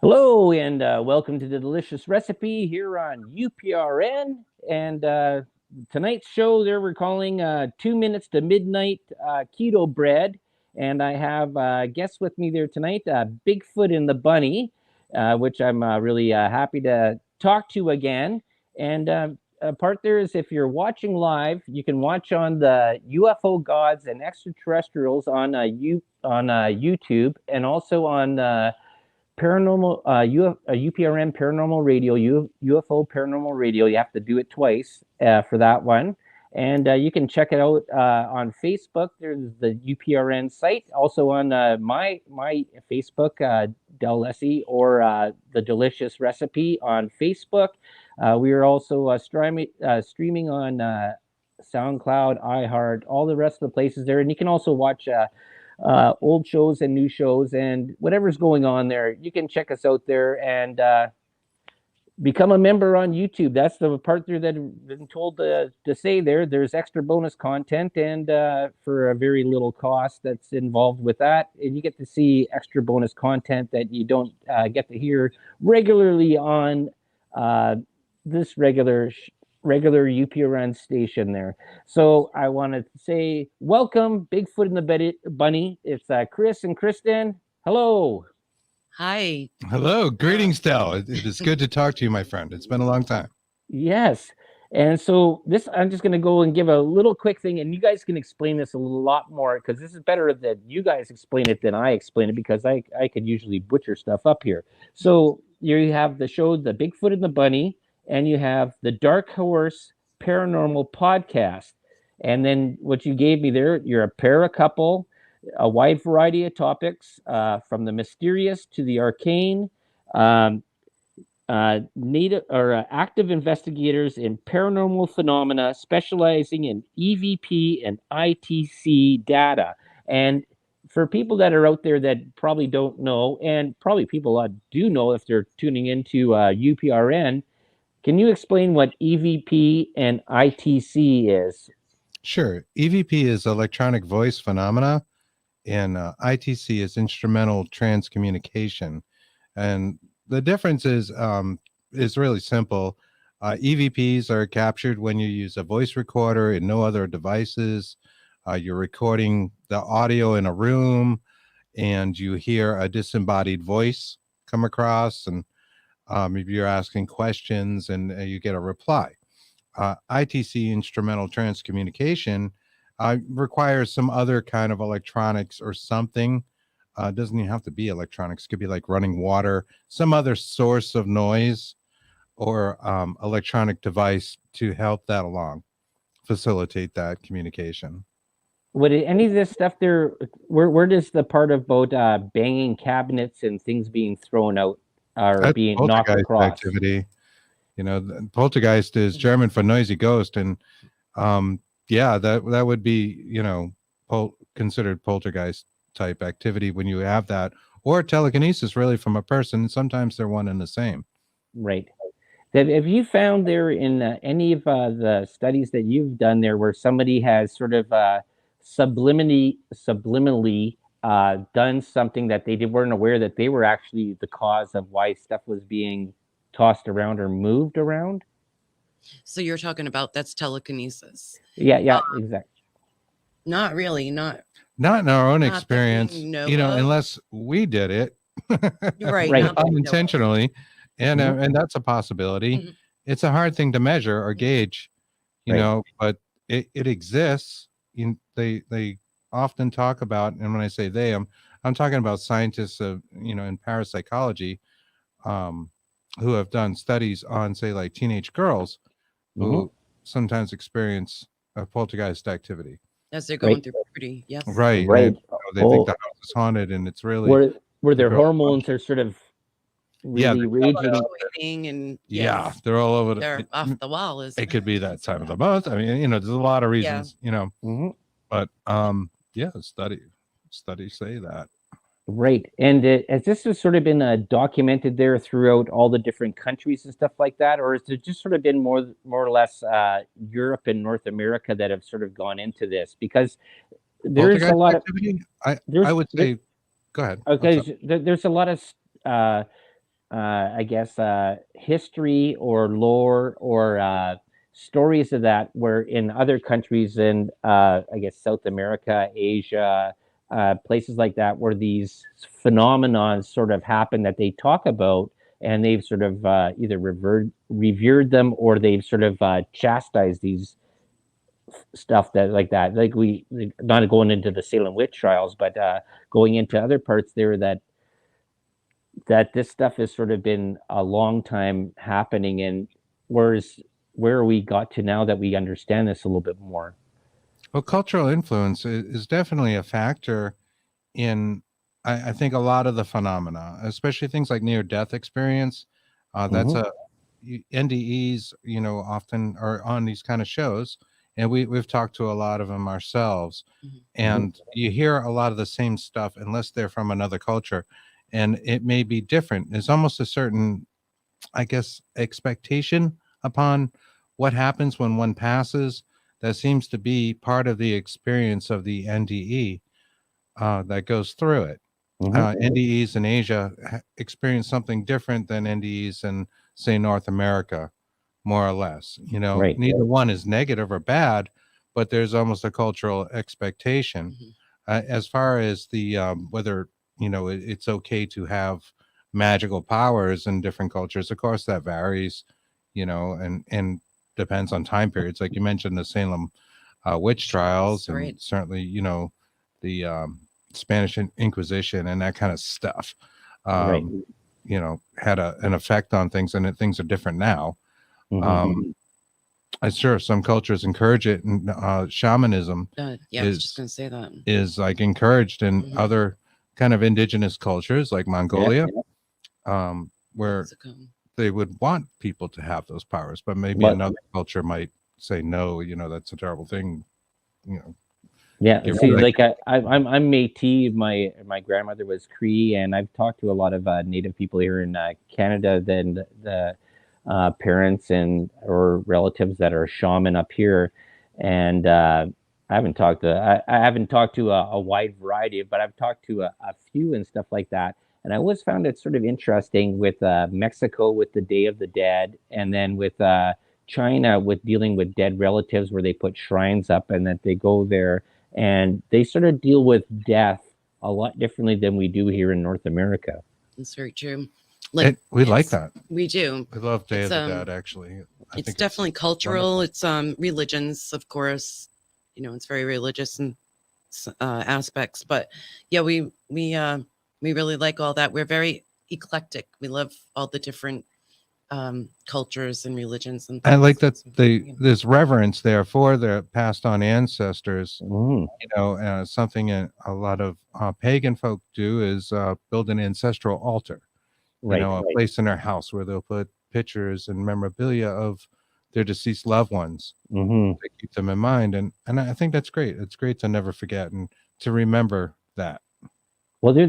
Hello, and welcome to the Delicious Recipe here on UPRN. And tonight's show, we're calling 2 Minutes to Midnight Keto Bread. And I have guests with me there tonight, Bigfoot and the Bunny, which I'm really happy to talk to again. And a part there is if you're watching live, you can watch on the UFO Gods and Extraterrestrials on YouTube, and also on paranormal UPRN paranormal radio, UFO paranormal radio. You have to do it twice for that one, and you can check it out on Facebook. There's the UPRN site, also on my Facebook, Del Lessie, or the Delicious Recipe on Facebook. We are also streaming on SoundCloud, iHeart, all the rest of the places there, and you can also watch old shows and new shows and whatever's going on there. You can check us out there and become a member on YouTube. That's the part there that I've been told to say there. There's extra bonus content, and for a very little cost that's involved with that. And you get to see extra bonus content that you don't get to hear regularly on this regular UPRN station there. So I wanted to say welcome, Bigfoot and the Bunny. It's Chris and Kristen. Hello. Hi. Hello. Greetings, Del. It is good to talk to you, my friend. It's been a long time. Yes. And so I'm just going to go and give a little quick thing, and you guys can explain this a lot more, because this is better that you guys explain it than I explain it, because I could usually butcher stuff up here. So you have the show, The Bigfoot and the Bunny, and you have the Dark Horse Paranormal Podcast. And then what you gave me there, you're a para-couple, a wide variety of topics, from the mysterious to the arcane, native or active investigators in paranormal phenomena, specializing in EVP and ITC data. And for people that are out there that probably don't know, and probably people do know if they're tuning into UPRN, can you explain what EVP and ITC is? Sure. EVP is electronic voice phenomena, and ITC is instrumental transcommunication. And the difference is really simple. EVPs are captured when you use a voice recorder and no other devices. You're recording the audio in a room, and you hear a disembodied voice come across, and if you're asking questions and you get a reply. ITC, instrumental transcommunication, requires some other kind of electronics or something. Doesn't even have to be electronics. It could be like running water, some other source of noise or electronic device to help that along, facilitate that communication. Would any of this stuff there, where does the part about banging cabinets and things being thrown out or being knocked across? Activity. You know, poltergeist is German for noisy ghost, and yeah, that would be, you know, considered poltergeist type activity when you have that, or telekinesis really from a person. Sometimes they're one and the same. Right. Have you found there in any of the studies that you've done there where somebody has sort of subliminally done something that they weren't aware that they were actually the cause of why stuff was being tossed around or moved around? So you're talking about that's telekinesis. Yeah, exactly. Not really, not in our own experience, you know, unless we did it right unintentionally, and that's a possibility. Mm-hmm. It's a hard thing to measure or gauge, you know, but it exists. They often talk about, and when I say they, I'm talking about scientists of, you know, in parapsychology, who have done studies on, say, like teenage girls who sometimes experience poltergeist activity as they're going through puberty. Yes. Right. And, you know, they think the house is haunted, and it's really where their hormones are sort of really raging, and they're all over. They're off the wall. It could be that time of the month. I mean, you know, there's a lot of reasons. You know, but studies say that. Right. And has this has sort of been documented there throughout all the different countries and stuff like that? Or has it just sort of been more or less Europe and North America that have sort of gone into this? Because there's a lot activity? I would say, go ahead. Okay. There's a lot of I guess, history or lore or stories of that were in other countries in, I guess, South America, Asia, places like that, where these phenomenons sort of happen that they talk about, and they've sort of either revered them, or they've sort of chastised these stuff that like that. Like we not going into the Salem witch trials, but going into other parts there that this stuff has sort of been a long time happening, and where we got to now that we understand this a little bit more. Well, cultural influence is definitely a factor in, I think, a lot of the phenomena, especially things like near-death experience. That's Mhm. a NDEs, often are on these kind of shows, and we've talked to a lot of them ourselves, Mhm. and you hear a lot of the same stuff unless they're from another culture, and it may be different. There's almost a certain, I guess, expectation upon what happens when one passes that seems to be part of the experience of the NDE that goes through it. Mhm. NDEs in Asia experience something different than NDEs in, say, North America, more or less. Right. Neither one is negative or bad, but there's almost a cultural expectation. Mhm. As far as the whether it's okay to have magical powers in different cultures, of course that varies, and depends on time periods. Like you mentioned, the Salem witch trials, and Right. certainly the Spanish Inquisition and that kind of stuff. Right. Had an effect on things, and things are different now. Mhm. I'm sure some cultures encourage it, and shamanism Yeah, I was just gonna say that. is like encouraged in Mhm. other kind of indigenous cultures like Yeah. Mongolia, where Mexico. they would want people to have those powers, but maybe But another culture might say no, that's a terrible thing. yeah, Get see, rid of like I'm Métis. My grandmother was Cree, and I've talked to a lot of Native people here in Canada. Then the parents and or relatives that are shaman up here, and I haven't talked to a wide variety, but I've talked to a few and stuff like that. And I always found it sort of interesting with Mexico with the Day of the Dead, and then with China with dealing with dead relatives, where they put shrines up and that they go there and they sort of deal with death a lot differently than we do here in North America. That's very true. Like it. We like that. we do. We love Day It's of the Dead. Actually, I it's think definitely it's cultural. wonderful. It's religions, of course. It's very religious and aspects. But yeah, we really like all that. We're very eclectic. We love all the different cultures and religions and I like things. that there's reverence there for their passed on ancestors. Mm, Something a lot of pagan folk do is build an ancestral altar. right. A place in their house where they'll put pictures and memorabilia of their deceased loved ones Hmm. to keep them in mind. And I think that's great. It's great to never forget and to remember that. Well, We,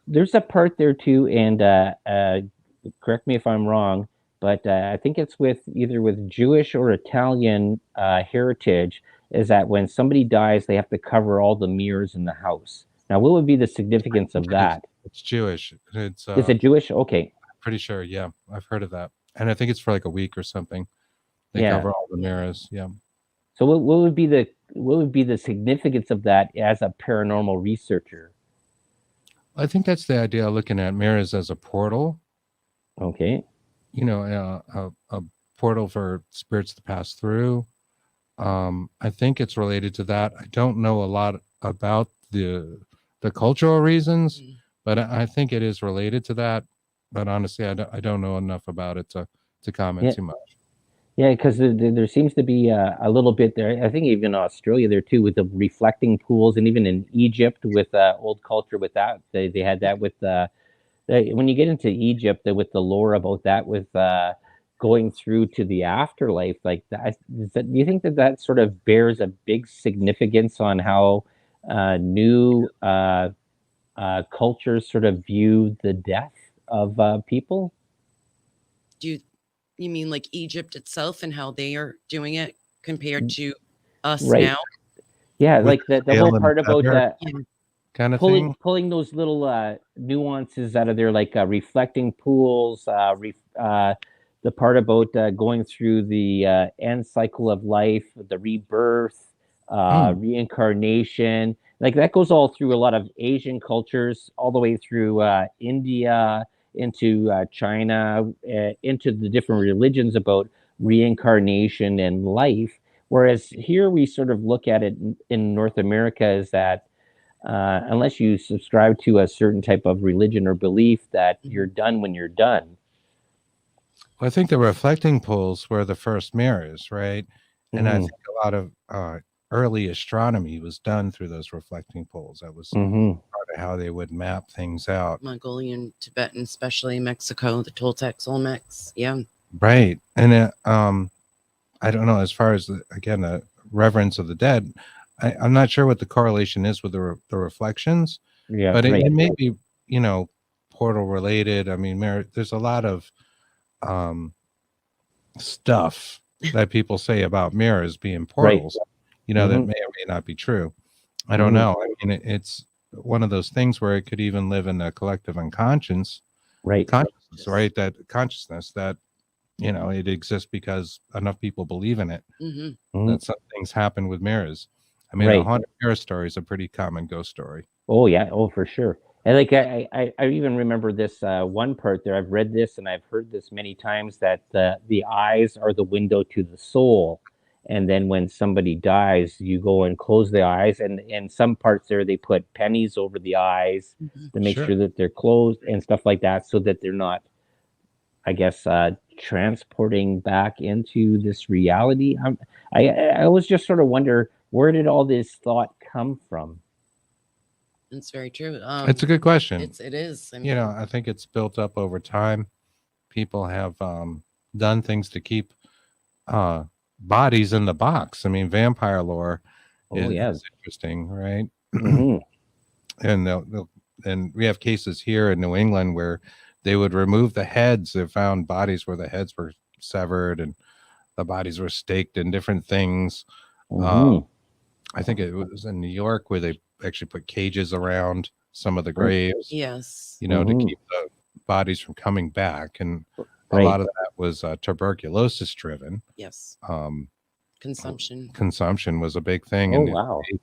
there's a part there too, and correct me if I'm wrong, but I think it's with either with Jewish or Italian heritage, is that when somebody dies, they have to cover all the mirrors in the house. Now, what would be the significance of that? it's Jewish. It's Is it Jewish? Okay, pretty sure. Yeah, I've heard of that. And I think it's for like a week or something. They yeah. cover all the mirrors. Yeah. So, what would be the significance of that as a paranormal researcher? I think that's the idea of looking at mirrors as a portal, Okay, a portal for spirits to pass through. I think it's related to that. I don't know a lot about the cultural reasons, Mhm. but I think it is related to that. But honestly, I don't know enough about it to comment yeah. too much. Yeah, because there seems to be a little bit there. I think even Australia there too, with the reflecting pools, and even in Egypt with old culture with that, they had that with when you get into Egypt with the lore about that with going through to the afterlife, like that. Do you think that that sort of bears a big significance on how new cultures sort of view the death of people? Do you mean like Egypt itself and how they are doing it compared to us Right. now? Yeah, With like the the whole scale and part about feather Yeah. kind of thing. pulling those little nuances out of there, like reflecting pools, the part about going through the end cycle of life, the rebirth, reincarnation. Like that goes all through a lot of Asian cultures, all the way through India, into China, into the different religions about reincarnation and life. Whereas here we sort of look at it in North America as that unless you subscribe to a certain type of religion or belief, that you're done when you're done. Well, I think the reflecting pools were the first mirrors, right? And I think a lot of early astronomy was done through those reflecting pools. That was part of how they would map things out. Mongolian, Tibetan, especially Mexico, the Toltecs, Olmecs. Yeah. Right. And I don't know, as far as, again, the reverence of the dead, I'm not sure what the correlation is with the reflections, but it may be, portal related. I mean, there's a lot of stuff that people say about mirrors being portals, that may or may not be true. I don't know. I mean, it's one of those things where it could even live in the collective unconscious, consciousness, right? That consciousness that, it exists because enough people believe in it. That some things happen with mirrors. I mean, a haunted mirror story is a pretty common ghost story. Oh yeah, oh for sure. And like I even remember this one part there. I've read this and I've heard this many times, that the eyes are the window to the soul. And then when somebody dies, you go and close the eyes, and some parts there they put pennies over the eyes to make sure that they're closed and stuff like that, so that they're not, I guess, transporting back into this reality. I always just sort of wonder, where did all this thought come from? It's very true. It's a good question. It is. I mean, I think it's built up over time. People have done things to keep bodies in the box. I mean, vampire lore is interesting, right? And we have cases here in New England where they would remove the heads. They found bodies where the heads were severed and the bodies were staked in different things. I think it was in New York where they actually put cages around some of the graves. Yes. To keep the bodies from coming back. And a lot of that was tuberculosis driven. Yes. Consumption. Consumption was a big thing in the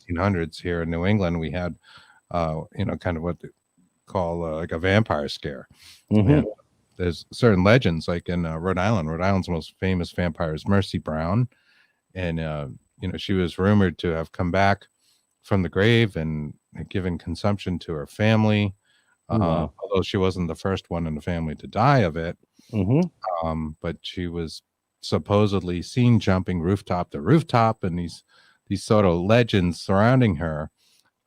1800s here in New England. We had, kind of what they call like a vampire scare. And there's certain legends, like in Rhode Island. Rhode Island's most famous vampire is Mercy Brown. And, she was rumored to have come back from the grave and given consumption to her family. Although she wasn't the first one in the family to die of it. But she was supposedly seen jumping rooftop to rooftop, and these sort of legends surrounding her.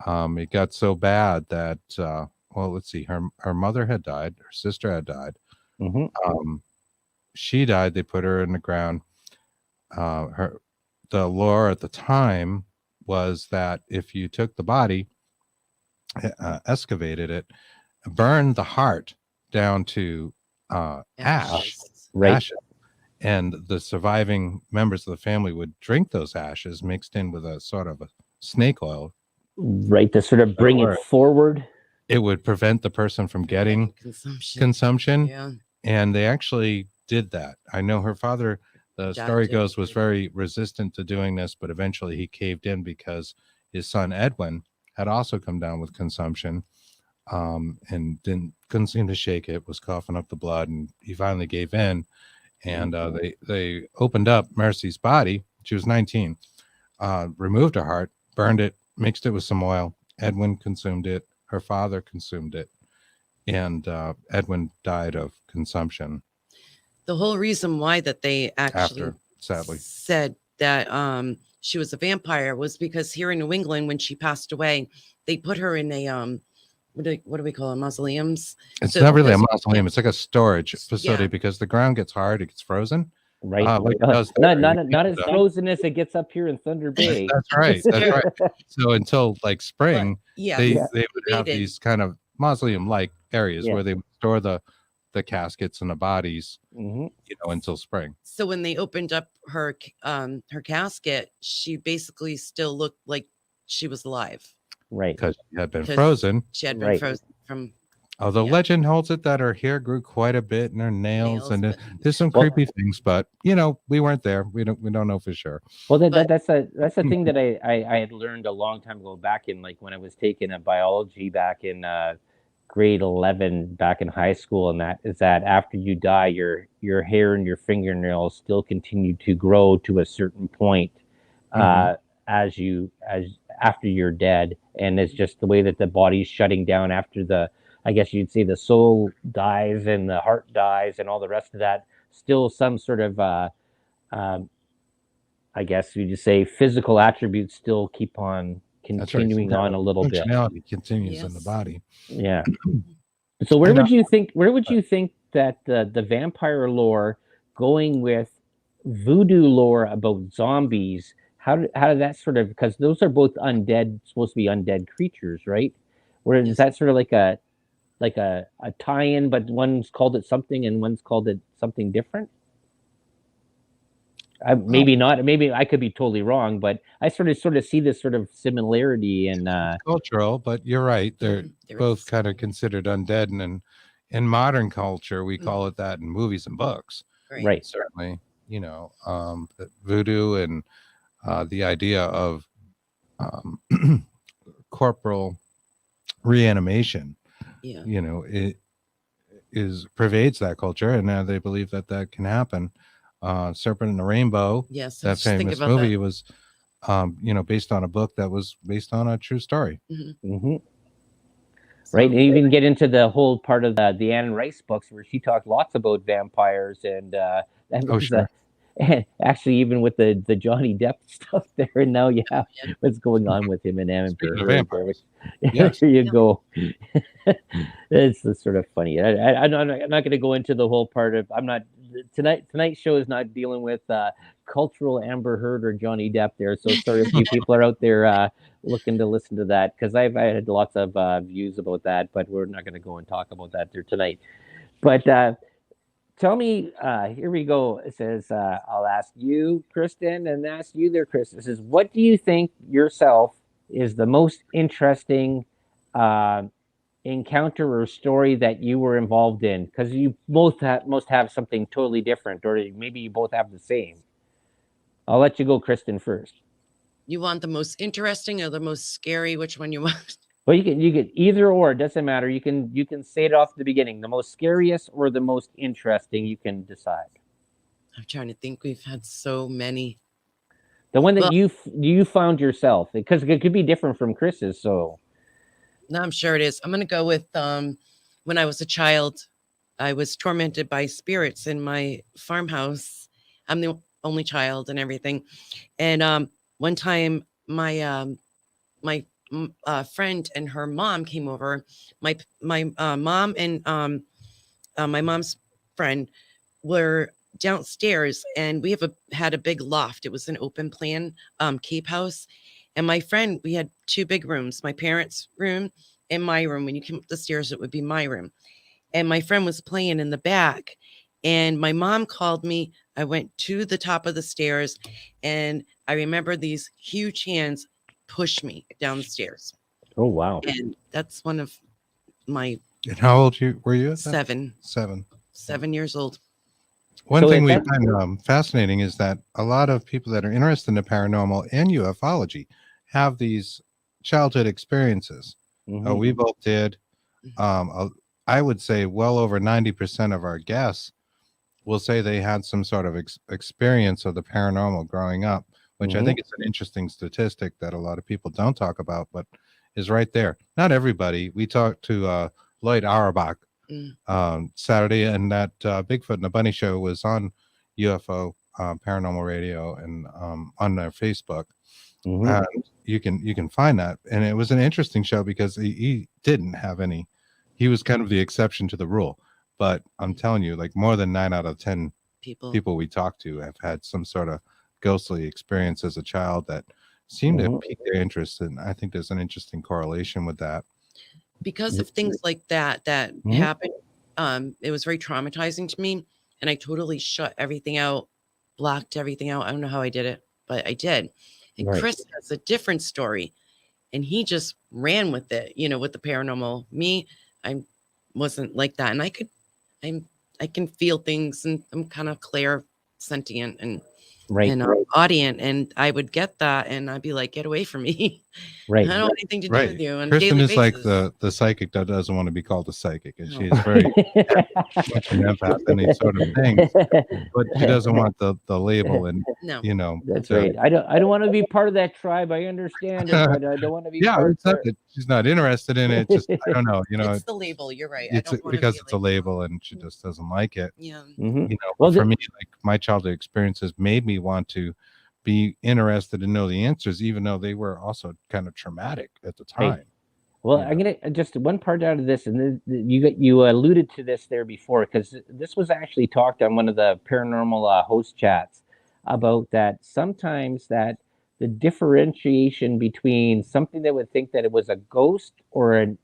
It got so bad that let's see, her mother had died, her sister had died. She died, they put her in the ground. The lore at the time was that if you took the body, excavated it, burned the heart down to ashes, and the surviving members of the family would drink those ashes mixed in with a sort of a snake oil, to sort of bring it forward. It would prevent the person from getting consumption. Yeah. And they actually did that. I know her father, the story goes, was very resistant to doing this, but eventually he caved in because his son Edwin had also come down with consumption, and couldn't seem to shake it, was coughing up the blood, and he finally gave in. And they opened up Mercy's body. She was 19, removed her heart, burned it, mixed it with some oil. Edwin consumed it. Her father consumed it. And Edwin died of consumption. The whole reason why that they actually sadly said that she was a vampire was because here in New England, when she passed away, they put her in a what do we call it, mausoleums? It's not really a mausoleum. It's like a storage facility because the ground gets hard, it gets frozen. Right. Not as frozen as it gets up here in Thunder Bay. That's right. That's right. So until like spring, they would have these kind of mausoleum-like areas where they would store the caskets and the bodies, until spring. So when they opened up her casket, she basically still looked like she was alive. Right. because she had been Because frozen. she had been Right. frozen from Although yeah. legend holds it that her hair grew quite a bit and her nails, and but- there's some Well- creepy things, but we weren't there. We don't know for sure. Well, But- that's a thing that I had learned a long time ago, back in, like, when I was taking a biology back in grade 11 back in high school, and that is that after you die, your hair and your fingernails still continue to grow to a certain point as after you're dead, and it's just the way that the body's shutting down after I guess you'd say the soul dies and the heart dies and all the rest of that. Still some sort of um, I guess you just say physical attributes still keep on That's right. continuing on a little bit. Functionality continues in the Yes. body. Yeah. So where would you think that the vampire lore, going with voodoo lore about zombies, how did that sort of, because those are both supposed to be undead creatures, right? Where Yes. is that sort of like a tie-in, but one's called it something and one's called it something different? Maybe not. Maybe I could be totally wrong, but I sort of see this sort of similarity in. Cultural, but you're right. They're There both is. kind of considered undead, and in modern culture, we call it that in movies and books. Right. Certainly, voodoo and the idea of corporal reanimation. Yeah. It pervades that culture, and now they believe that can happen. Serpent and the Rainbow, Yes. that famous movie, was based on a book that was based on a true story. Mm-hmm. Right, and even get into the whole part of the Anne Rice books where she talked lots about vampires and Sure. and actually even with the Johnny Depp stuff there, and now you have what's going on with him and Amber Speaking of Heard. vampires. There you go. It's sort of funny. I'm not going to go into the whole part of. I'm not tonight's show is not dealing with cultural Amber Heard or Johnny Depp there. So sorry if you people are out there looking to listen to that, because I had lots of views about that, but we're not going to go and talk about that there tonight. But tell me, here we go. It says, I'll ask you, Kristen, and ask you there, Chris. It says, what do you think yourself is the most interesting encounter or story that you were involved in? Because you both must have something totally different, or maybe you both have the same. I'll let you go, Kristen, first. You want the most interesting or the most scary? Which one you want? Well, you can either or. It doesn't matter. You can say it off the beginning. The most scariest or the most interesting, you can decide. I'm trying to think. We've had so many. The one that you found yourself, because it could be different from Chris's. So, No, I'm sure it is. I'm going to go with when I was a child, I was tormented by spirits in my farmhouse. I'm the only child and everything. And one time, my friend and her mom came over. My mom and my mom's friend were downstairs, and we had a big loft. It was an open plan cape house. And my friend, we had two big rooms, my parents' room and my room. When you came up the stairs, it would be my room. And my friend was playing in the back. And my mom called me. I went to the top of the stairs, and I remember these huge hands push me down the stairs. oh wow! And that's one of my. And how old were you? 7. 7 years old. One So thing if we that- find fascinating is that a lot of people that are interested in the paranormal and ufology have these childhood experiences. Mhm. We both did. I would say well over 90% of our guests will say they had some sort of experience of the paranormal growing up, which I think is an interesting statistic that a lot of people don't talk about, but is right there. Not everybody. We talked to Lloyd Auerbach Saturday, and that Bigfoot and the Bunny show was on UFO Paranormal Radio and on their Facebook. And you can find that, and it was an interesting show because he didn't have any. He was kind of the exception to the rule, but I'm telling you, like more than 9 out of 10 people we talked to have had some sort of ghostly experience as a child that seemed to pique their interest, and I think there's an interesting correlation with that. Because of things like that happened, it was very traumatizing to me, and I totally shut everything out, blocked everything out. I don't know how I did it, but I did. And Chris has a different story. and he just ran with it, with the paranormal. Me, I wasn't like that. And I can feel things, and I'm kind of clairsentient and Right. audient, and I would get that, and I'd be like, get away from me. Right. I don't want anything to do with you on a Kristen daily is like basis. the psychic that doesn't want to be called a psychic, and she No. is very much an empath and these sort of things, but she doesn't want the label. And No. That's right. I don't want to be part of that tribe. I understand it, but I don't want to be part it's not of that she's not interested in it. Just I don't know. It's the label. You're right. It's I don't want because to be it's a label, and she just doesn't like it. Yeah. Mhm. Well, for me, like my childhood experiences made me want to be interested and know the answers, even though they were also kind of traumatic at the time. Right. Well, I'm gonna just one part out of this, and you alluded to this there before, because this was actually talked on one of the paranormal host chats about that. Sometimes that the differentiation between something that would think that it was a ghost or an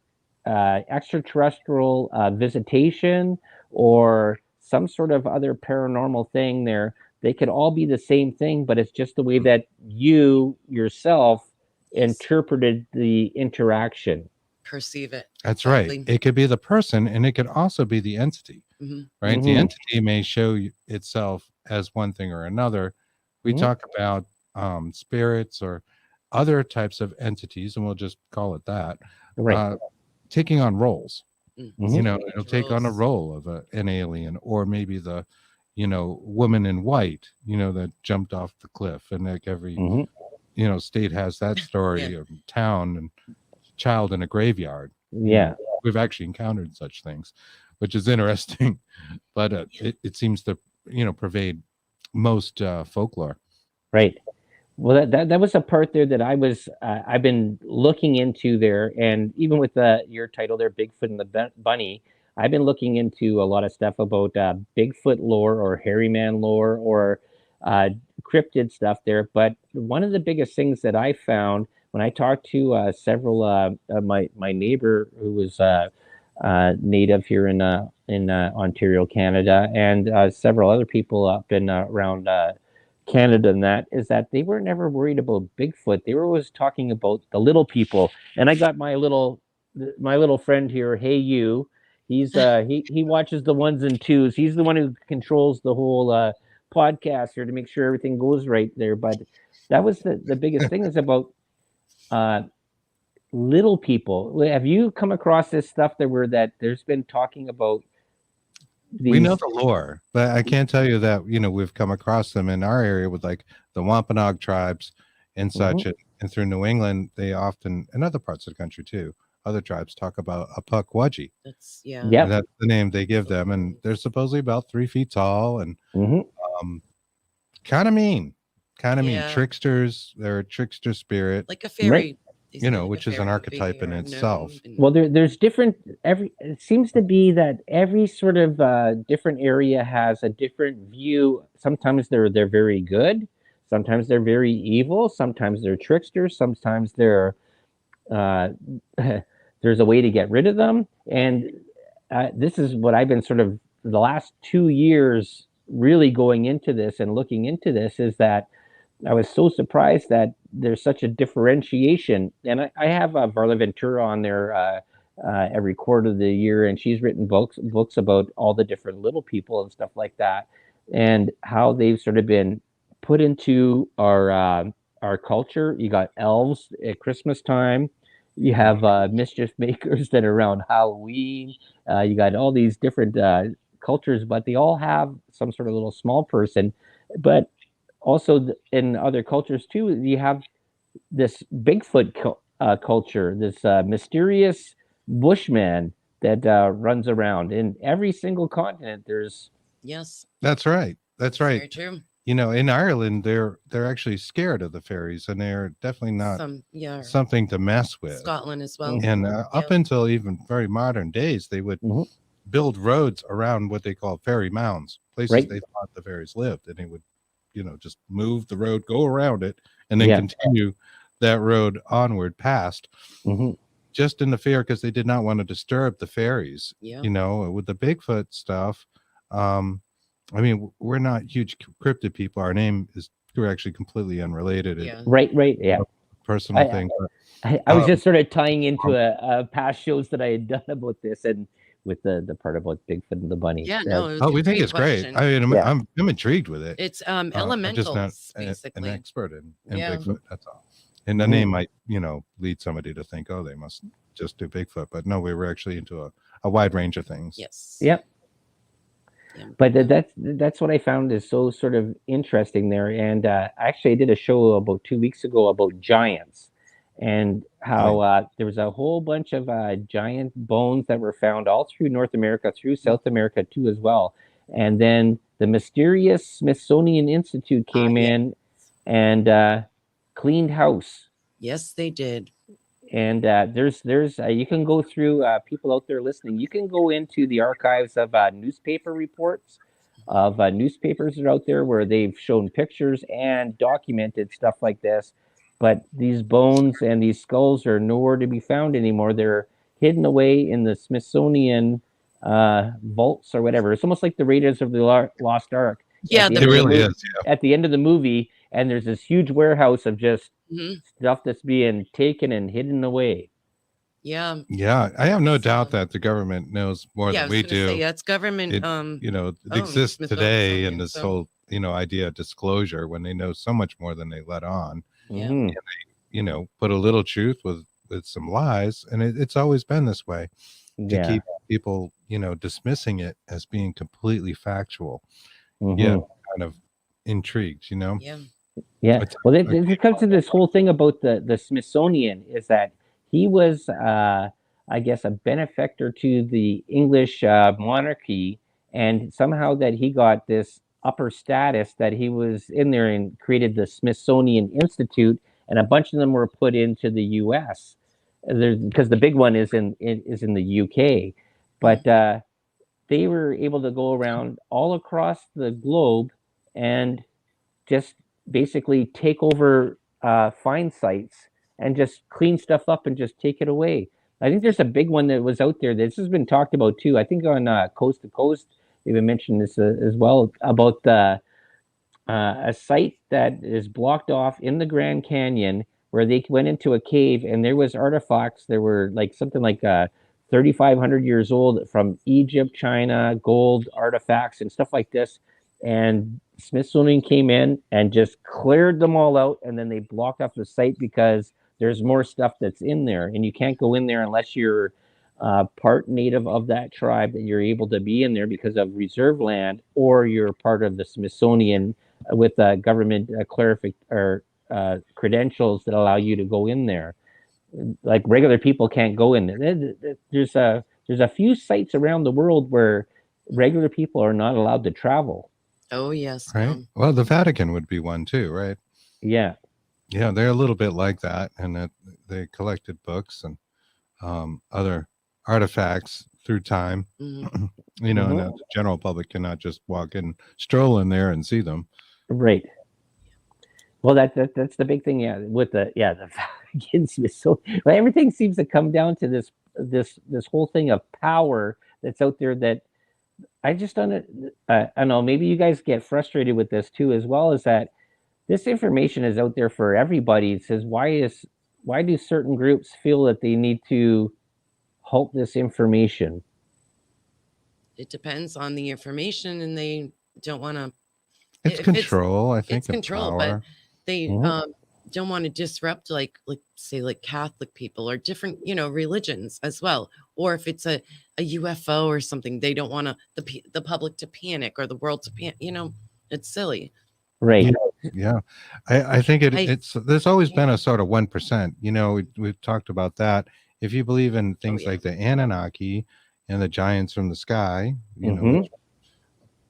extraterrestrial visitation or some sort of other paranormal thing there, they could all be the same thing, but it's just the way that you yourself interpreted the interaction. Perceive it. That's exactly. right. It could be the person, and it could also be the entity. Right. The entity may show itself as one thing or another. We talk about spirits or other types of entities, and we'll just call it that, taking on roles. It'll take on a role of an alien, or maybe the woman in white, that jumped off the cliff, and like every state has that story of town and child in a graveyard. We've actually encountered such things, which is interesting, but it seems to pervade most folklore. Right. Well, that was a part there that I've been looking into there, and even with your title there, Bigfoot and the Bunny, I've been looking into a lot of stuff about Bigfoot lore or hairy man lore or cryptid stuff there. But one of the biggest things that I found when I talked to several my neighbor who was native here in Ontario, Canada, and several other people up in around Canada, and that is that they were never worried about Bigfoot. They were always talking about the little people. And I got my little friend here, Hey You. He's he watches the ones and twos. He's the one who controls the whole podcast here to make sure everything goes right there. But that was the biggest thing is about little people. Have you come across this stuff that there's been talking about? We know the lore, but I can't tell you that we've come across them in our area with like the Wampanoag tribes and such, and through New England, they often, in other parts of the country too, other tribes talk about a pukwudgie. That's that's the name they give them, and they're supposedly about 3 feet tall and kind of mean, tricksters. They're a trickster spirit, like a fairy. Which is an archetype in itself. Well, there's different. It seems to be that every sort of different area has a different view. Sometimes they're very good. Sometimes they're very evil. Sometimes they're tricksters. Sometimes they're there's a way to get rid of them. And this is what I've been sort of the last 2 years really going into this and looking into this, is that I was so surprised that there's such a differentiation. And I have Varla Ventura on there every quarter of the year, and she's written books about all the different little people and stuff like that, and how they've sort of been put into our culture. You got elves at Christmas time. You have mischief makers that are around Halloween. You got all these different cultures, but they all have some sort of little small person. But also in other cultures too, you have this Bigfoot culture, this mysterious Bushman that runs around in every single continent. There's that's right. Very true. In Ireland, they're actually scared of the fairies, and they're definitely not something to mess with. Scotland as well. And up until even very modern days, they would build roads around what they call fairy mounds, places they thought the fairies lived, and they would just move the road, go around it, and then continue that road onward past, just in the fear, because they did not want to disturb the fairies. With the Bigfoot stuff, I mean, we're not huge cryptid people. Our name we're actually completely unrelated. Right. Yeah. personal thing. I was just sort of tying into a past shows that I had done about this, and with the part about Bigfoot and the bunny. Yeah, no, it was Oh, a we think great it's great. question. I mean, Yeah. I'm intrigued with it. It's I'm just not elementals, an basically. expert in Yeah. Bigfoot. That's all. And the name might, lead somebody to think, oh, they must just do Bigfoot. But no, we were actually into a wide range of things. Yes. Yep. Yeah. But that's what I found is so sort of interesting there. And actually, I did a show about 2 weeks ago about giants, and how there was a whole bunch of giant bones that were found all through North America, through South America too as well. And then the mysterious Smithsonian Institute came in and cleaned house. Yes, they did. And there's you can go through, people out there listening, you can go into the archives of newspaper reports of newspapers that are out there where they've shown pictures and documented stuff like this. But these bones and these skulls are nowhere to be found anymore. They're hidden away in the Smithsonian vaults or whatever. It's almost like the Raiders of the Lost Ark. Yeah, It really is. Yeah. At the end of the movie, and there's this huge warehouse of just stuff that's being taken and hidden away. Yeah. Yeah, I have no doubt that the government knows more than we do. Yeah, it's government. It exists today, and this whole idea of disclosure, when they know so much more than they let on. Yeah. And they, put a little truth with some lies, and it's always been this way to keep people, dismissing it as being completely factual. Yeah, kind of intrigued, Yeah. Yeah. Well, it comes to this whole thing about the Smithsonian, is that he was, I guess, a benefactor to the English monarchy, and somehow that he got this upper status, that he was in there and created the Smithsonian Institute, and a bunch of them were put into the U.S. because the big one is in the U.K. But they were able to go around all across the globe and just basically take over find sites and just clean stuff up and just take it away. I think there's a big one that was out there. This has been talked about too. I think on Coast to Coast, they've been mentioning this as well, about a site that is blocked off in the Grand Canyon, where they went into a cave and there was artifacts. There were like something like 3,500 years old from Egypt, China, gold artifacts and stuff like this. And Smithsonian came in and just cleared them all out, and then they blocked off the site because there's more stuff that's in there, and you can't go in there unless you're part native of that tribe, that you're able to be in there because of reserve land, or you're part of the Smithsonian with government credentials that allow you to go in there. Like regular people can't go in there. There's a few sites around the world where regular people are not allowed to travel. Oh, yes. Right. Well, the Vatican would be one too, right? Yeah. Yeah, they're a little bit like that, and that they collected books and other artifacts through time. And the general public cannot just walk in, stroll in there, and see them. Right. Well, that's the big thing, with the Vatican. So everything seems to come down to this whole thing of power that's out there that I just don't know. Maybe you guys get frustrated with this too, as well, as that this information is out there for everybody. It says, why do certain groups feel that they need to halt this information? It depends on the information, and they don't want to. It's control. I think it's control, power. but they don't want to disrupt, like Catholic people or different, religions as well. Or if it's a UFO or something, they don't want the public to panic or the world to panic. It's silly. Right. Yeah. I think it's there's always been a sort of 1%. We've talked about that. If you believe in things like the Anunnaki and the giants from the sky, which,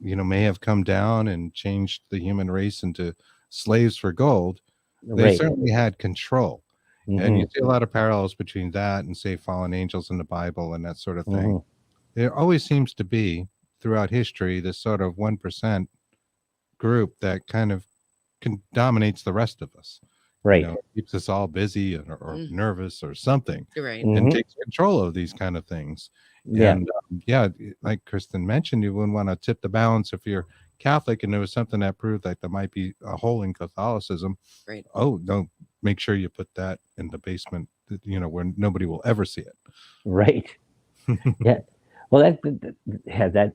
may have come down and changed the human race into slaves for gold, they certainly had control. And you see a lot of parallels between that and, say, fallen angels in the Bible and that sort of thing. There always seems to be, throughout history, this sort of 1% group that kind of dominates the rest of us. Right. Keeps us all busy or nervous or something. Right. And takes control of these kind of things. Yeah. And like Kristen mentioned, you wouldn't want to tip the balance if you're Catholic and there was something that proved like there might be a hole in Catholicism. Right. Oh, no, make sure you put that in the basement, where nobody will ever see it. Right. Yeah. Well,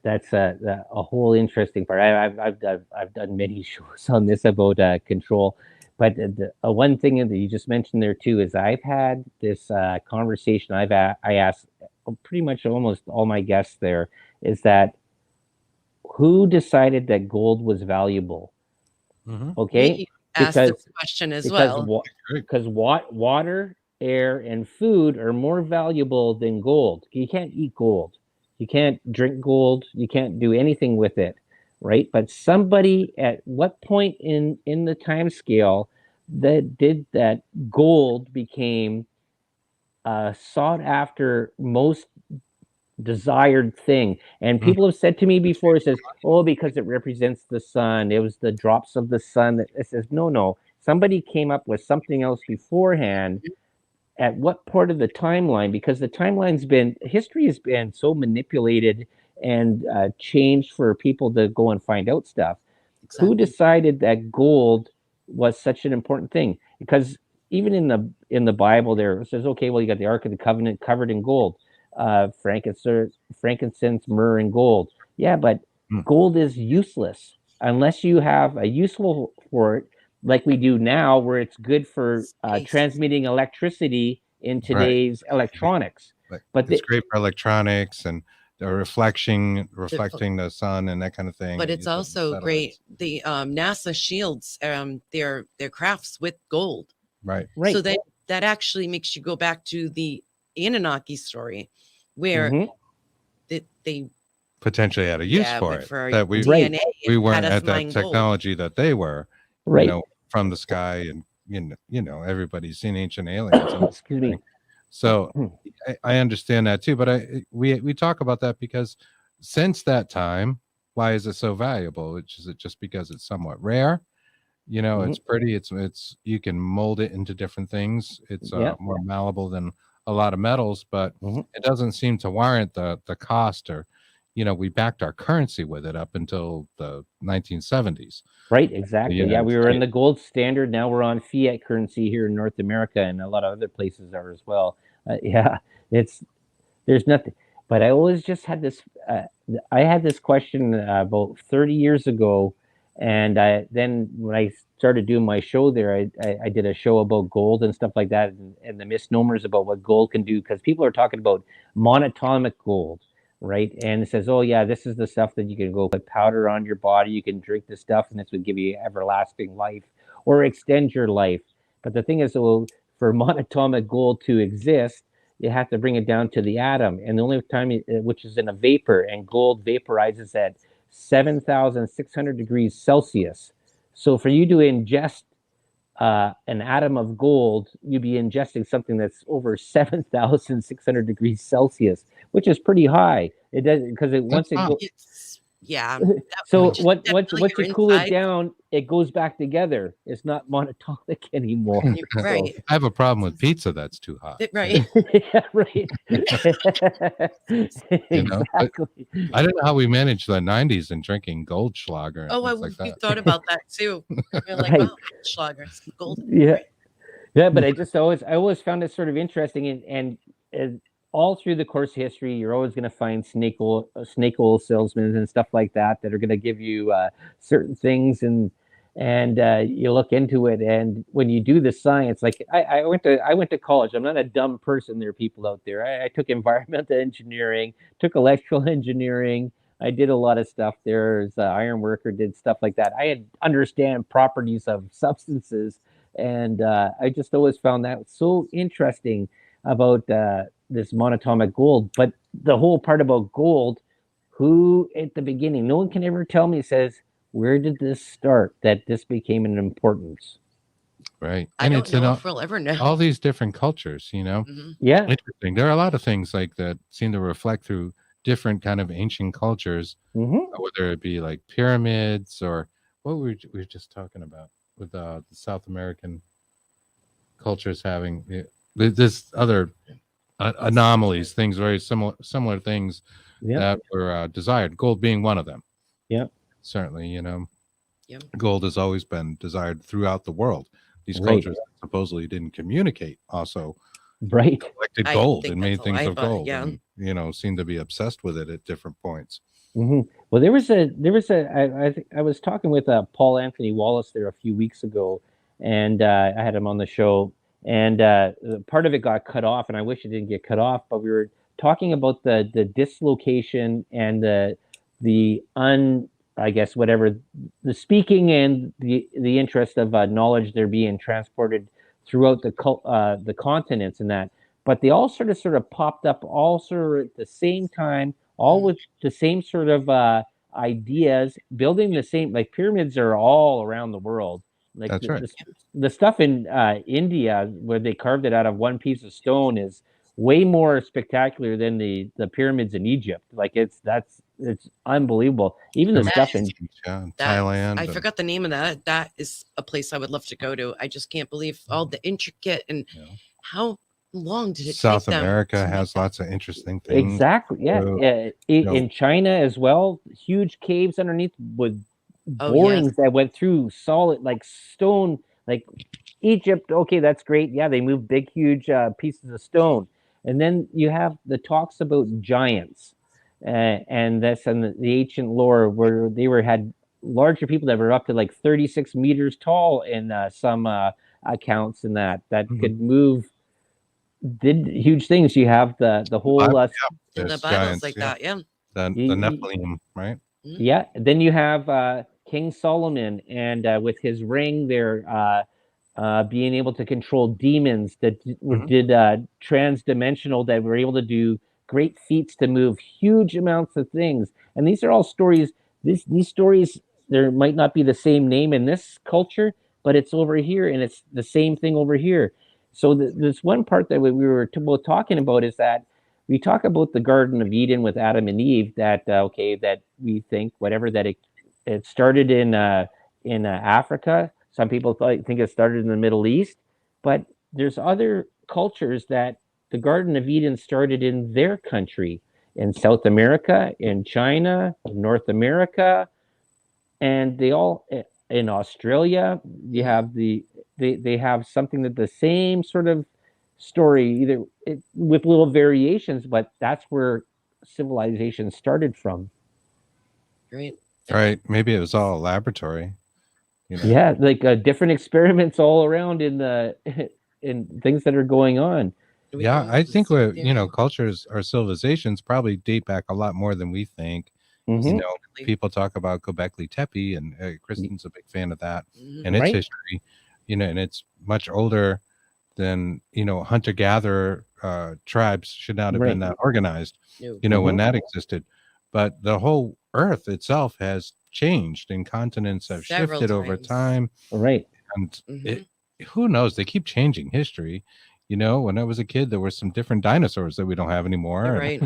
that's a whole interesting part. I've done many shows on this about control, but one thing that you just mentioned there too is I've had this conversation. I asked pretty much almost all my guests there is that who decided that gold was valuable? Okay, We asked this question as well. Because water, air, and food are more valuable than gold. You can't eat gold. You can't drink gold. You can't do anything with it, right? But somebody at what point in the time scale that did that gold became sought after, most desired thing. And people have said to me before, it says, oh, because it represents the sun. It was the drops of the sun. It says, no. Somebody came up with something else beforehand. At what part of the timeline? Because history has been so manipulated and changed for people to go and find out stuff. Exactly. Who decided that gold was such an important thing? Because even in the Bible, there it says, okay, well, you got the Ark of the Covenant covered in gold. Frankincense, myrrh, and gold. Yeah, but gold is useless unless you have a useful for it, like we do now, where it's good for transmitting electricity in today's electronics. But it's great for electronics and the reflecting the sun and that kind of thing. But it's also great. The NASA shields their crafts with gold. Right. So that actually makes you go back to the Anunnaki story, where they potentially had a use for it. For that we weren't at that technology that they were, from the sky, and everybody's seen Ancient Aliens. Excuse me. So I understand that too, but we talk about that because since that time, why is it so valuable? Is it just because it's somewhat rare? It's pretty. It's you can mold it into different things. It's more malleable than a lot of metals, but it doesn't seem to warrant the cost, or we backed our currency with it up until the 1970s. Right, exactly. We were in the gold standard. Now we're on fiat currency here in North America, and a lot of other places are as well. There's nothing. But I always just had this. I had this question about 30 years ago, and then when I started doing my show there, I did a show about gold and stuff like that, and the misnomers about what gold can do, because people are talking about monatomic gold, right? And it says, oh yeah, this is the stuff that you can go put powder on your body, you can drink this stuff, and this would give you everlasting life or extend your life. But the thing is, for monatomic gold to exist, you have to bring it down to the atom, and the only time, which is in a vapor, and gold vaporizes at 7,600 degrees Celsius. So for you to ingest an atom of gold, you'd be ingesting something that's over 7,600 degrees Celsius, which is pretty high. It does, because once it goes, so once you cool it down, it goes back together. It's not monatomic anymore. Right. I have a problem with pizza that's too hot. Right. Yeah, right. Exactly. I don't know how we managed the 90s and drinking Goldschlager. We thought about that too. We're like, wow, Goldschlager, gold. Yeah, but I always found it sort of interesting, and all through the course of history, you're always going to find snake oil salesmen and stuff like that are going to give you certain things, and you look into it, and when you do the science, like I went to college. I'm not a dumb person. There are people out there. I took environmental engineering, took electrical engineering. I did a lot of stuff. There's iron worker, did stuff like that. I had understand properties of substances, and I just always found that so interesting about this monatomic gold. But the whole part about gold, who at the beginning, no one can ever tell me, says, where did this start, that this became an importance? Right. I don't know if we'll ever know. All these different cultures, Yeah. Interesting. There are a lot of things like that seem to reflect through different kind of ancient cultures, whether it be like pyramids or what we were just talking about with the South American cultures having this other anomalies, things very similar things that were desired. Gold being one of them. Yeah, certainly. Gold has always been desired throughout the world. these Right. cultures that supposedly didn't communicate also Right. collected I gold think and made that's a things lie, of but gold, yeah. and seemed to be obsessed with it at different points. Well, I was talking with Paul Anthony Wallace there a few weeks ago, and I had him on the show, and part of it got cut off, and I wish it didn't get cut off, but we were talking about the dislocation and I guess whatever, the speaking and the interest of knowledge they're being transported throughout the continents and that, but they all sort of popped up all sort of at the same time, all with the same sort of ideas, building the same, like pyramids are all around the world. Like That's right. the stuff in India where they carved it out of one piece of stone is way more spectacular than the pyramids in Egypt. Like it's unbelievable. Even the stuff in Thailand. I forgot the name of that. That is a place I would love to go to. I just can't believe all the intricate and how long did it South take them America has lots of interesting things. exactly, yeah. So, In China as well, huge caves underneath with Oh, borings yes. that went through solid like stone, like Egypt. Okay, that's great. Yeah, they moved big, huge pieces of stone, and then you have the talks about giants, and the ancient lore where they had larger people that were up to like 36 meters tall in some accounts, and that could move, did huge things. You have the whole in the there's Bibles giants, like yeah. that. Yeah. The Nephilim, right? Yeah. Then you have King Solomon, and with his ring there, being able to control demons that did trans-dimensional, that were able to do great feats to move huge amounts of things. And these are all stories. These stories, there might not be the same name in this culture, but it's over here, and it's the same thing over here. So this one part that we were both talking about is that we talk about the Garden of Eden with Adam and Eve. That that we think whatever that it started in Africa. Some people think it started in the Middle East, but there's other cultures that the Garden of Eden started in their country, in South America, in China, North America, and they all in Australia. You have they have something that the same sort of story, either with little variations, but that's where civilization started from. Great. Right. Maybe it was all a laboratory. Yeah, like different experiments all around in the in things that are going on. Yeah, I think cultures or civilizations probably date back a lot more than we think. People talk about Göbekli Tepe, and Kristen's a big fan of that, and its history, and it's much older than hunter-gatherer tribes should not have been that organized, when that existed. But the whole Earth itself has changed, and continents have shifted over time. Right. And who knows? They keep changing history. When I was a kid, there were some different dinosaurs that we don't have anymore. Right.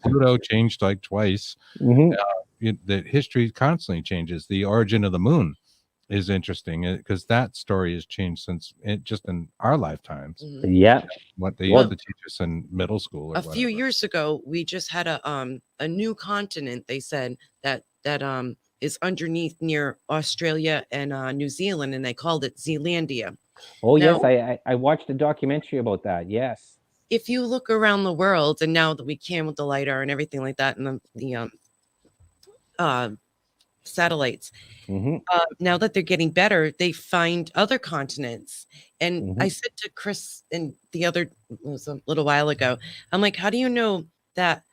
Pluto changed like twice. The history constantly changes. The origin of the moon is interesting because that story has changed since just in our lifetimes. Yeah. What they used to teach us in middle school. A few years ago, we just had a new continent. They said that is underneath near Australia and New Zealand, and they called it Zealandia. Oh, now, yes, I watched a documentary about that. Yes. If you look around the world, and now that we can with the LiDAR and everything like that, and the satellites, now that they're getting better, they find other continents. And I said to Chris and it was a little while ago, I'm like, how do you know that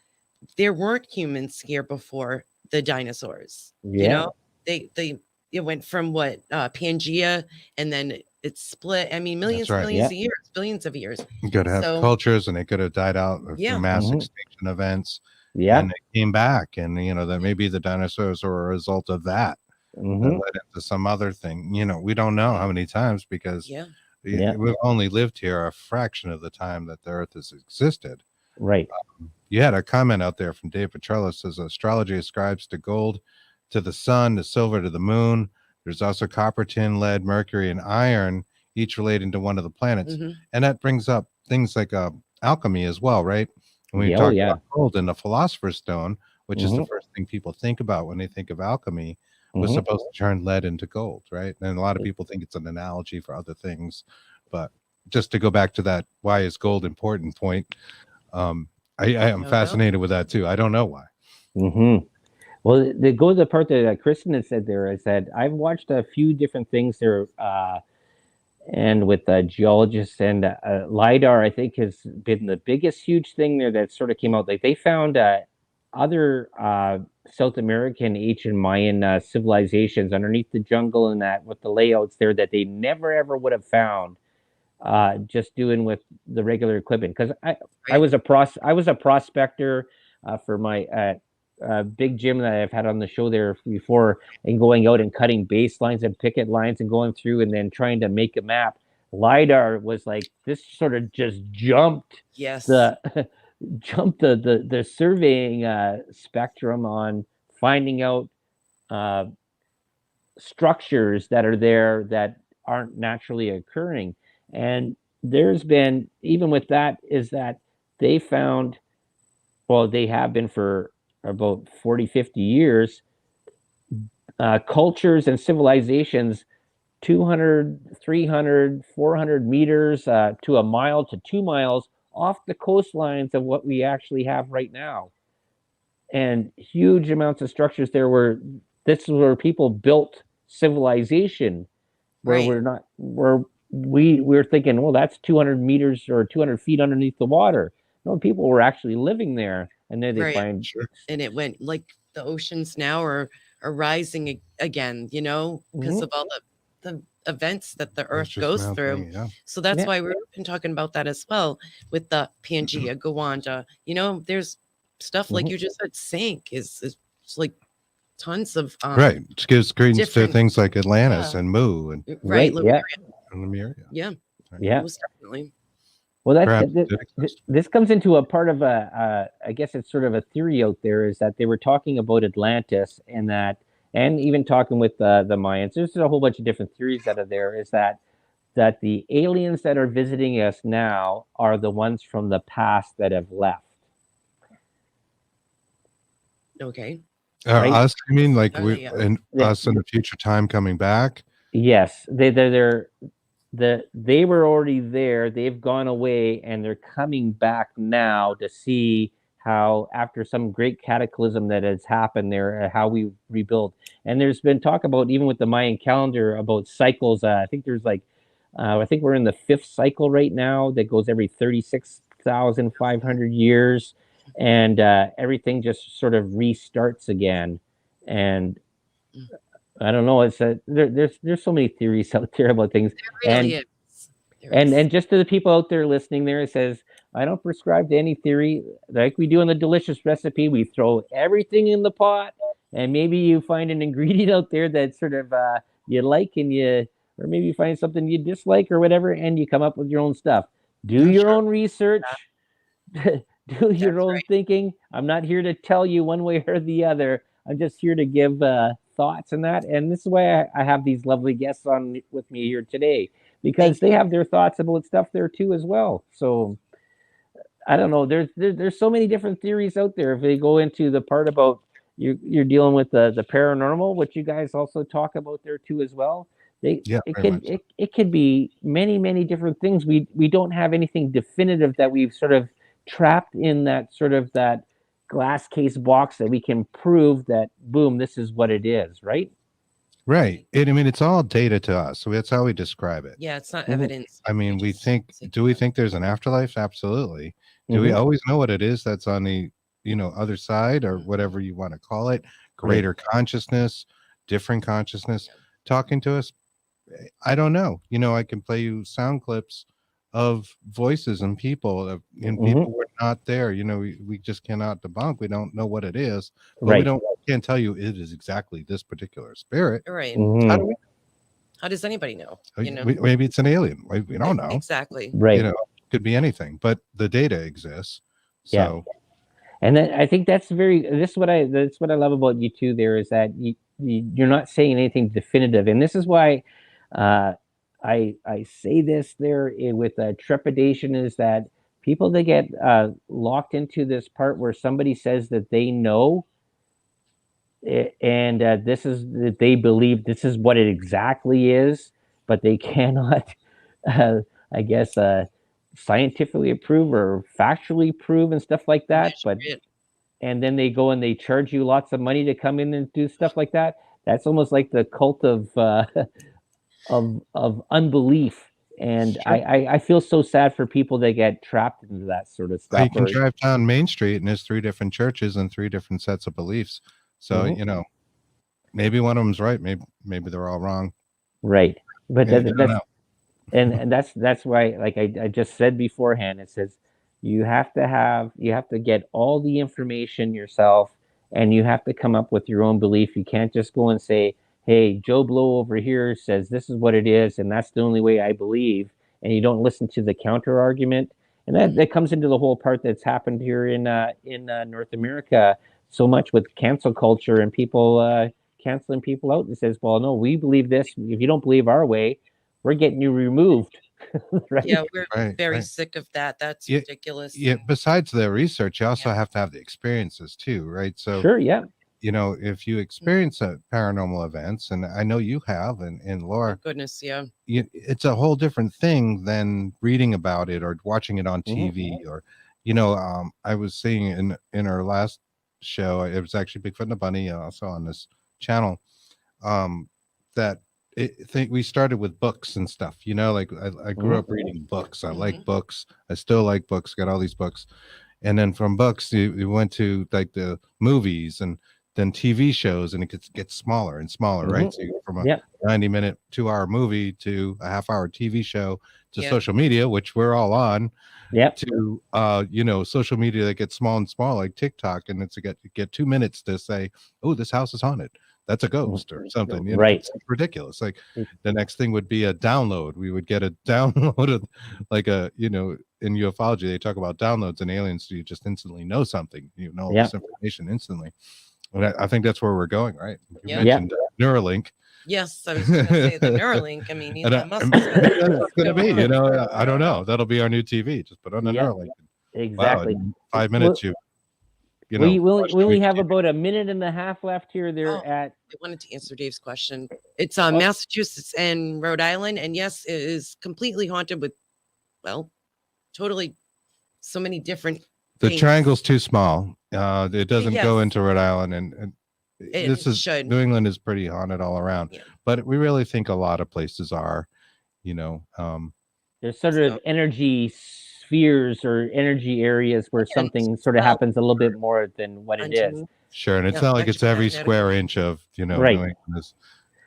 there weren't humans here before the dinosaurs? Yeah. It went from Pangea, and then it split. I mean, millions of years, billions of years. You could have cultures, and they could have died out through mass extinction events. Yeah. And they came back, and that maybe the dinosaurs were a result of that. That led into some other thing. We don't know how many times, because we've only lived here a fraction of the time that the Earth has existed. Right. You had a comment out there from Dave Petrella, says astrology ascribes to gold to the sun, to silver to the moon. There's also copper, tin, lead, mercury, and iron, each relating to one of the planets. And that brings up things like alchemy as well, right? When we talk about gold and the Philosopher's Stone, which is the first thing people think about when they think of alchemy, was Mhm. supposed to turn lead into gold, right? And a lot of people think it's an analogy for other things, but just to go back to that why is gold important point, I am fascinated with that too. I don't know why. Mhm. Well, they go to the part that Kristen had said there is that I've watched a few different things there, and with geologists and LIDAR, I think has been the biggest huge thing there that sort of came out. Like they found other South American ancient Mayan civilizations underneath the jungle and that with the layouts there that they never ever would have found just doing with the regular equipment. Because I Right. I was a prospector for my big gym that I've had on the show there before, and going out and cutting baselines and picket lines and going through and then trying to make a map. LIDAR was like this sort of just jumped Yes. the jumped the surveying spectrum on finding out uh, structures that are there that aren't naturally occurring. And there's been, even with that, is that they found, well, they have been for about 40, 50 years, cultures and civilizations 200, 300, 400 meters to a mile to 2 miles off the coastlines of what we actually have right now. And huge amounts of structures there were, this is where people built civilization, where Right. we're not, where we're thinking, well, that's 200 meters or 200 feet underneath the water. No, people were actually living there, and then they Right. find And it went like the oceans now are rising again, you know, because Mhm. of all the events that the It's earth just goes through. melting, yeah. So that's Yeah. why we've been talking about that as well with the Pangea, Gowanda. You know, there's stuff like Mhm. you just said, Sank is it's like tons of Right. It gives credence to different, things like Atlantis yeah. and Mu and Right, yeah. Lemuria. Yeah, Yeah. most definitely. Well, Perhaps it did exist. this comes into a part of I guess it's sort of a theory out there, is that they were talking about Atlantis, and that, and even talking with the Mayans. There's a whole bunch of different theories that are there. Is that the aliens that are visiting us now are the ones from the past that have left. Okay. Right? Us, I mean, like Oh, we yeah. and us in the future time coming back. Yes, they were already there. They've gone away, and they're coming back now to see how, after some great cataclysm that has happened there, how we rebuild. And there's been talk about, even with the Mayan calendar, about cycles. I think there's like, I think we're in the 5th cycle right now that goes every 36,500 years, and everything just sort of restarts again. And I don't know. It's there's so many theories out there about things, There really is. There is. and just to the people out there listening, there, it says, I don't prescribe to any theory. Like we do in the delicious recipe, we throw everything in the pot, and maybe you find an ingredient out there that sort of you like, and you, or maybe you find something you dislike or whatever, and you come up with your own stuff. Do Yeah, your sure. own research. Do your That's own right. thinking. I'm not here to tell you one way or the other. I'm just here to give thoughts and that. And this is why I have these lovely guests on with me here today, because Thank they you. have their thoughts about stuff there too as well. So I don't know. There's so many different theories out there. If they go into the part about you're dealing with the paranormal, which you guys also talk about there too as well. Yeah, It very could much so. it could be many different things. We don't have anything definitive that we've sort of trapped in that sort of that glass case box that we can prove that, boom, this is what it is, right? Right. I mean, it's all data to us. So that's how we describe it. Yeah, it's not Mhm. evidence. I mean, we think, do we think there's an afterlife? Absolutely. Do we Mhm. always know what it is that's on the, other side, or whatever you want to call it? Greater consciousness, different consciousness talking to us? I don't know. I can play you sound clips of voices and people, and Mhm. people were not there. We just cannot debunk. We don't know what it is, but Right. can't tell you it is exactly this particular spirit. Right. How Mhm. do we? How does anybody know? You know? Maybe it's an alien. We don't know. Exactly. Right. Could be anything, but the data exists. Yeah. So And then I think that's that's what I love about you too. There is that you're not saying anything definitive, and this is why uh, I say this there with trepidation, is that people that get locked into this part where somebody says that they know, And this is they believe this is what it exactly is, but they cannot, I guess, scientifically prove or factually prove and stuff like that. But and then they go and they charge you lots of money to come in and do stuff like that. That's almost like the cult of of unbelief. And Sure. I feel so sad for people that get trapped into that sort of stuff. You can drive down Main Street and there's 3 different churches and 3 different sets of beliefs. So, Mhm. you know, maybe one of them's right. Maybe they're all wrong. Right. But Yeah, that's and that's why, like I just said beforehand, it says you have to get all the information yourself, and you have to come up with your own belief. You can't just go and say, hey, Joe Blow over here says this is what it is, and that's the only way I believe, and you don't listen to the counter argument. And that comes into the whole part that's happened here in North America so much with cancel culture and people canceling people out, and says, well, no, we believe this. If you don't believe our way, we're getting you removed. Right? Yeah, we're very right. sick of that. That's ridiculous. Yeah, besides the research, you also have to have the experiences too, right? So Sure, yeah. you know, if you experience paranormal events, and I know you have, and Laura, goodness, yeah, it's a whole different thing than reading about it or watching it on TV. Or, you know, I was seeing in our last show, it was actually Bigfoot and the Bunny, also on this channel, that think we started with books and stuff. You know, like I grew up reading books. I like books. I still like books. Got all these books, and then from books, you went to like the movies and then TV shows, and it gets smaller and smaller, right? So you go from a 90-minute, 2-hour movie to a half-hour TV show to social media, which we're all on, to you know, social media that gets small and small, like TikTok, and it's get 2 minutes to say, oh, this house is haunted. That's a ghost or something. You know, it's ridiculous. Like the next thing would be a download. We would get a download of like a, you know, in ufology, they talk about downloads and aliens. So you just instantly know something, you know, this information instantly. And I think that's where we're going, right? You mentioned Neuralink. Yes, I was going to say the Neuralink. I mean, Elon Musk. That's going to be, you know, I don't know. That'll be our new TV. Just put on the Neuralink. Exactly. Wow, in 5 minutes, you know, we only have about a minute and a half left here. I wanted to answer Dave's question. It's Massachusetts and Rhode Island, and yes, it is completely haunted with, well, totally so many different things. Triangle's too small. It doesn't go into Rhode Island, and this is New England is pretty haunted all around. But we really think a lot of places are, you know, there's sort of energy spheres or energy areas where something sort of happens a little bit more than what it is. Sure, and it's not like it's every square inch of, you know, New England is,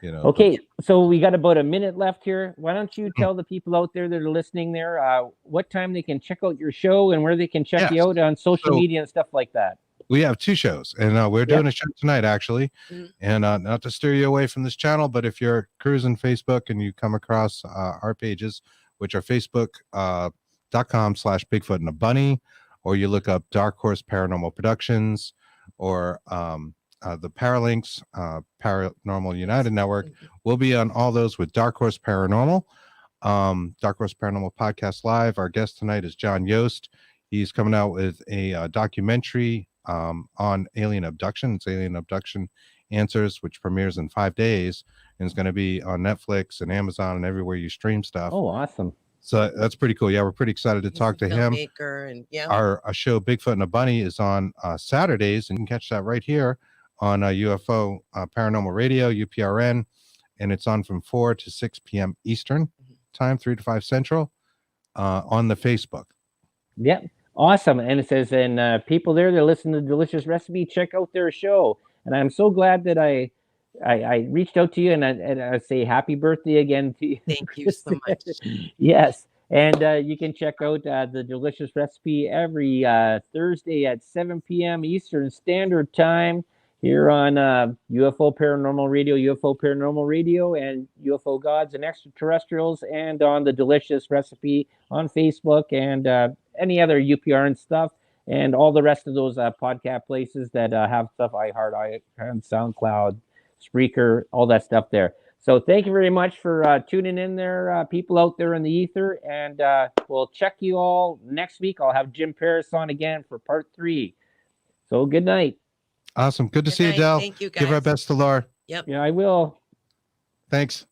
you know. Okay, so we got about a minute left here. Why don't you tell the people out there that are listening there what time they can check out your show and where they can check you out on social media and stuff like that? We have 2 shows, and we're doing a show tonight, actually. And not to steer you away from this channel, but if you're cruising Facebook and you come across our pages, which are facebook.com/Bigfoot and a Bunny, or you look up Dark Horse Paranormal Productions, or the Paralinks Paranormal United Network. We'll be on all those with Dark Horse Paranormal. Dark Horse Paranormal Podcast Live. Our guest tonight is John Yost. He's coming out with a documentary on alien abduction. It's Alien Abduction Answers, which premieres in 5 days, and it's going to be on Netflix and Amazon and everywhere you stream stuff. Oh, awesome. So that's pretty cool. Yeah, we're pretty excited to talk to him. And our show Bigfoot and a Bunny is on Saturdays, and you can catch that right here on UFO Paranormal Radio, UPRN, and it's on from 4 to 6 p.m. Eastern time, 3 to 5 Central, on the Facebook. Yep. Awesome. And it says, and people there that listen to Delicious Recipe, check out their show. And I'm so glad that I reached out to you, and I say happy birthday again to you. Thank you so much. Yes. And you can check out the Delicious Recipe every Thursday at 7 p.m. Eastern Standard Time here on UFO Paranormal Radio, and UFO Gods and Extraterrestrials, and on the Delicious Recipe on Facebook, and any other UPR and stuff, and all the rest of those podcast places that have stuff, iHeart, SoundCloud, Spreaker, all that stuff there. So thank you very much for tuning in there, people out there in the ether, and we'll check you all next week. I'll have Jim Paris on again for part 3. So good night. Awesome. Good to Good see you, night. Del. Thank you, Give our guys. best to Laura. Yep. Yeah, I will. Thanks.